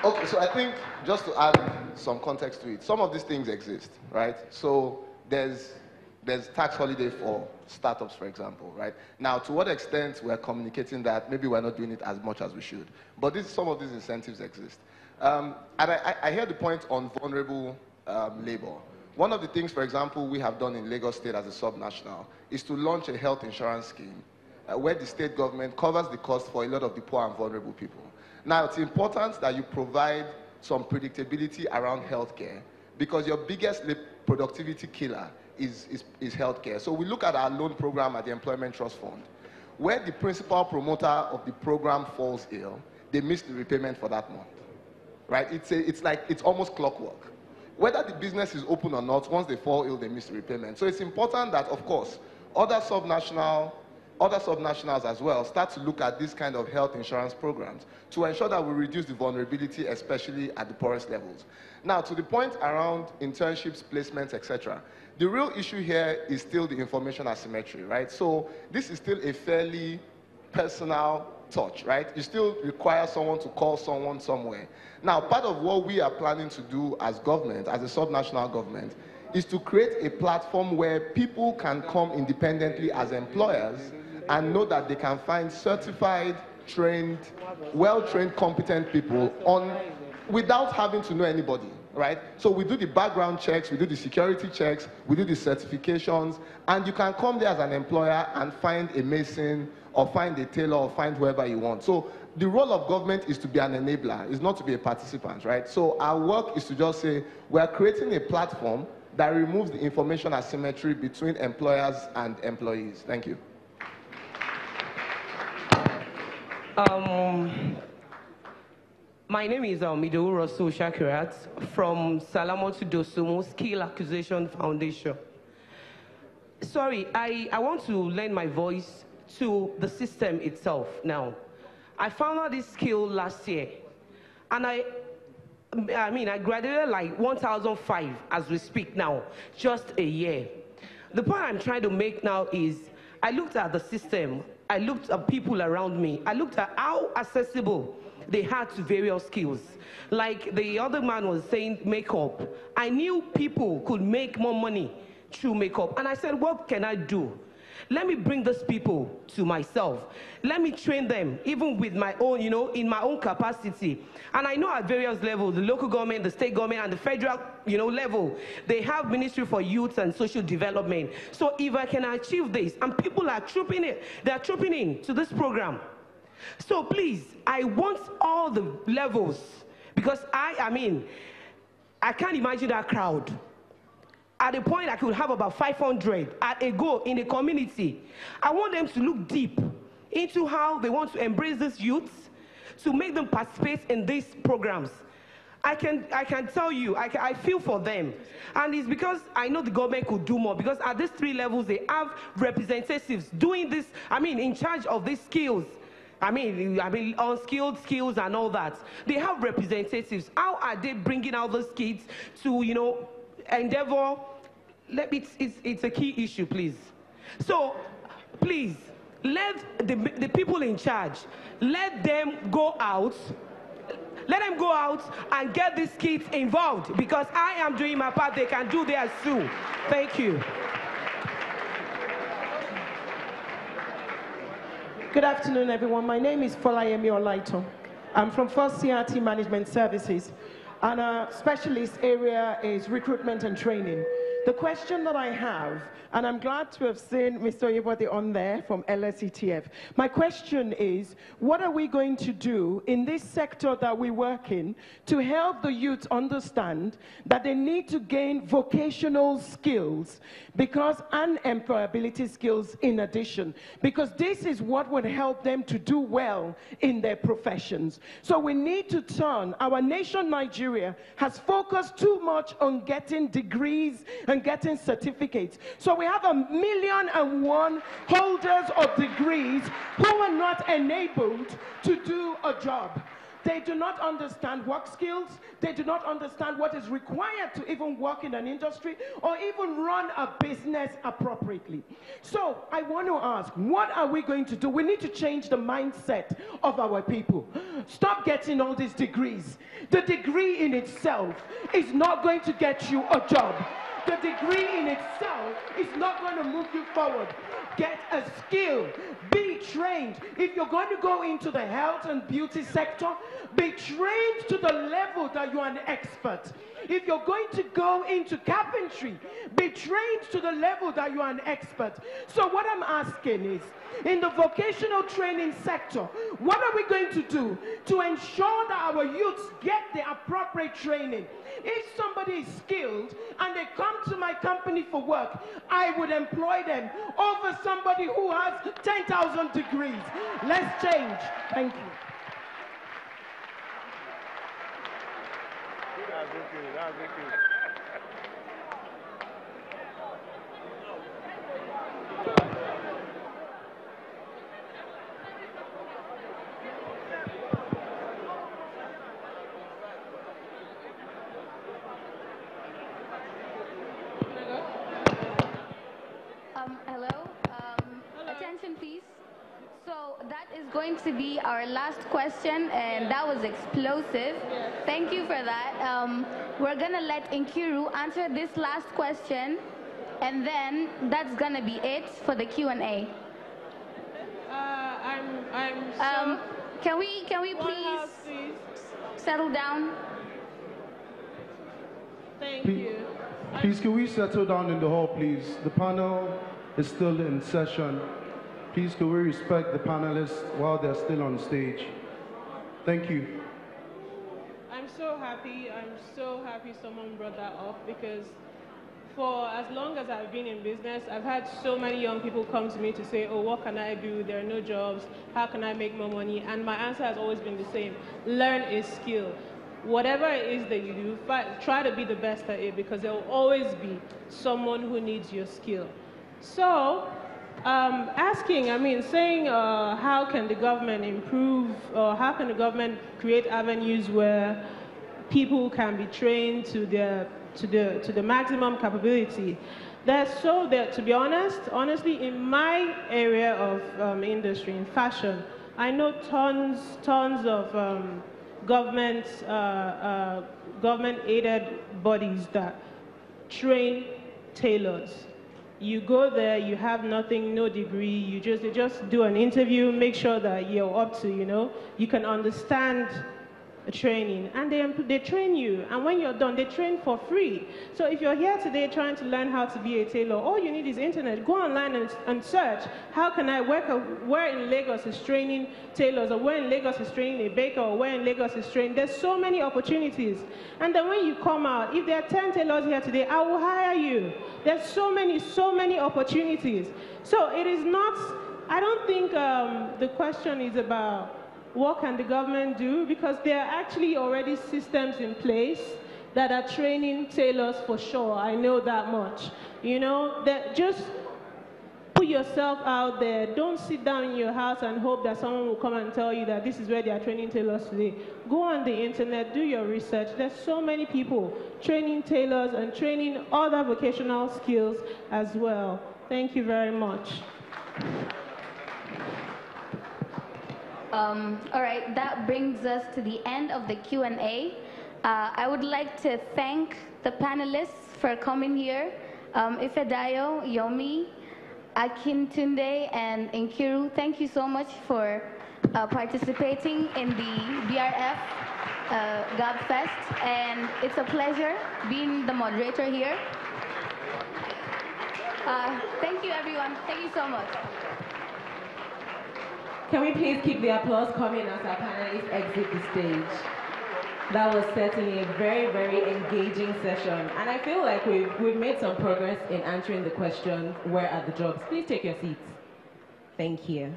Okay, so I think just to add some context to it, some of these things exist, right? So there's tax holiday for startups, for example, right? Now, to what extent we're communicating that, maybe we're not doing it as much as we should. But some of these incentives exist. And I hear the point on vulnerable labor. One of the things, for example, we have done in Lagos State as a subnational is to launch a health insurance scheme where the state government covers the cost for a lot of the poor and vulnerable people. Now, it's important that you provide some predictability around healthcare because your biggest productivity killer is healthcare. So we look at our loan program at the Employment Trust Fund. Where the principal promoter of the program falls ill, they miss the repayment for that month, right? It's almost clockwork. Whether the business is open or not, once they fall ill, they miss the repayment. So it's important that, of course, other subnationals as well start to look at this kind of health insurance programs to ensure that we reduce the vulnerability, especially at the poorest levels. Now, to the point around internships, placements, etc., the real issue here is still the information asymmetry, right? So this is still a fairly personal touch, right? You still require someone to call someone somewhere. Now, part of what we are planning to do as government, as a subnational government, is to create a platform where people can come independently as employers and know that they can find certified, trained, well-trained, competent people without having to know anybody, right? So we do the background checks, we do the security checks, we do the certifications, and you can come there as an employer and find a mason or find a tailor or find whoever you want. So the role of government is to be an enabler, is not to be a participant, right? So our work is to just say, we're creating a platform that removes the information asymmetry between employers and employees. Thank you. My name is Idowu Russell Shakirat from Salamotu Dosumu Skill Acquisition Foundation. Sorry, I want to lend my voice to the system itself now. I found out this skill last year, and I graduated like 1,005 as we speak now, just a year. The point I'm trying to make now is, I looked at the system, I looked at people around me, I looked at how accessible they had to various skills. Like the other man was saying, makeup. I knew people could make more money through makeup, and I said, what can I do? Let me bring these people to myself. Let me train them, even with my own, in my own capacity. And I know at various levels, the local government, the state government, and the federal, level, they have Ministry for Youth and Social Development. So if I can achieve this, and people are trooping in, they are trooping in to this program. So please, I want all the levels, because I can't imagine that crowd. At a point, I could have about 500 at a go in the community. I want them to look deep into how they want to embrace these youths, to make them participate in these programs. I can tell you, I feel for them. And it's because I know the government could do more, because at these 3 levels, they have representatives doing this, in charge of these skills. Unskilled skills and all that. They have representatives. How are they bringing out those kids to, endeavor? It's a key issue, please. So, please, let the people in charge, let them go out. Let them go out and get these kids involved, because I am doing my part. They can do theirs too. Thank you. Good afternoon, everyone. My name is Folayemi Olaito. I'm from First CRT Management Services, and our specialist area is recruitment and training. The question that I have, and I'm glad to have seen Mr. Oyebode on there from LSETF. My question is, what are we going to do in this sector that we work in to help the youth understand that they need to gain vocational skills and employability skills in addition? Because this is what would help them to do well in their professions. So we need to turn, our nation, Nigeria, has focused too much on getting degrees and getting certificates. So we have 1,000,001 holders of degrees who are not enabled to do a job. They do not understand work skills. They do not understand what is required to even work in an industry or even run a business appropriately. So I want to ask, what are we going to do? We need to change the mindset of our people. Stop getting all these degrees. The degree in itself is not going to get you a job. The degree in itself is not going to move you forward. Get a skill. Be trained. If you're going to go into the health and beauty sector, be trained to the level that you're an expert. If you're going to go into carpentry, be trained to the level that you're an expert. So what I'm asking is, in the vocational training sector, what are we going to do to ensure that our youths get the appropriate training? If somebody is skilled and they come to my company for work, I would employ them over somebody who has 10,000 degrees. Let's change. Thank you. That's okay. Hello. Attention, please. So that is going to be our last question, and that was explosive. Thank you for that. We're going to let Nkiru answer this last question, and then that's going to be it for the Q&A. Can we please settle down? Thank you. Please, can we settle down in the hall, please? The panel is still in session. Please, can we respect the panelists while they're still on stage? Thank you. I'm so happy someone brought that up, because for as long as I've been in business, I've had so many young people come to me to say, oh, what can I do? There are no jobs. How can I make more money? And my answer has always been the same. Learn a skill. Whatever it is that you do, try to be the best at it, because there will always be someone who needs your skill. So, saying how can the government improve, or how can the government create avenues where people can be trained to the maximum capability. To be honestly, in my area of industry, in fashion, I know tons of government-aided bodies that train tailors. You go there, you have nothing, no degree, they just do an interview, make sure that you're up to, you can understand training, and they train you, and when you're done, they train for free. So if you're here today trying to learn how to be a tailor, all you need is internet. Go online and search, how can I work, where in Lagos is training tailors, or where in Lagos is training a baker, or where in Lagos is training. There's so many opportunities. And then when you come out, if there are 10 tailors here today, I will hire you. There's so many opportunities. So it is not, I don't think the question is about what can the government do, because there are actually already systems in place that are training tailors for sure. I know that much. That just put yourself out there. Don't sit down in your house and hope that someone will come and tell you that this is where they are training tailors today. Go on the internet, do your research. There's so many people training tailors and training other vocational skills as well. Thank you very much. All right, that brings us to the end of the Q&A. I would like to thank the panelists for coming here. Ifedayo, Yomi, Akintunde, and Nkiru, thank you so much for participating in the B.R.F. GABFEST, and it's a pleasure being the moderator here. Thank you, everyone. Thank you so much. Can we please keep the applause coming as our panelists exit the stage? That was certainly a very, very engaging session. And I feel like we've made some progress in answering the question, where are the jobs? Please take your seats. Thank you.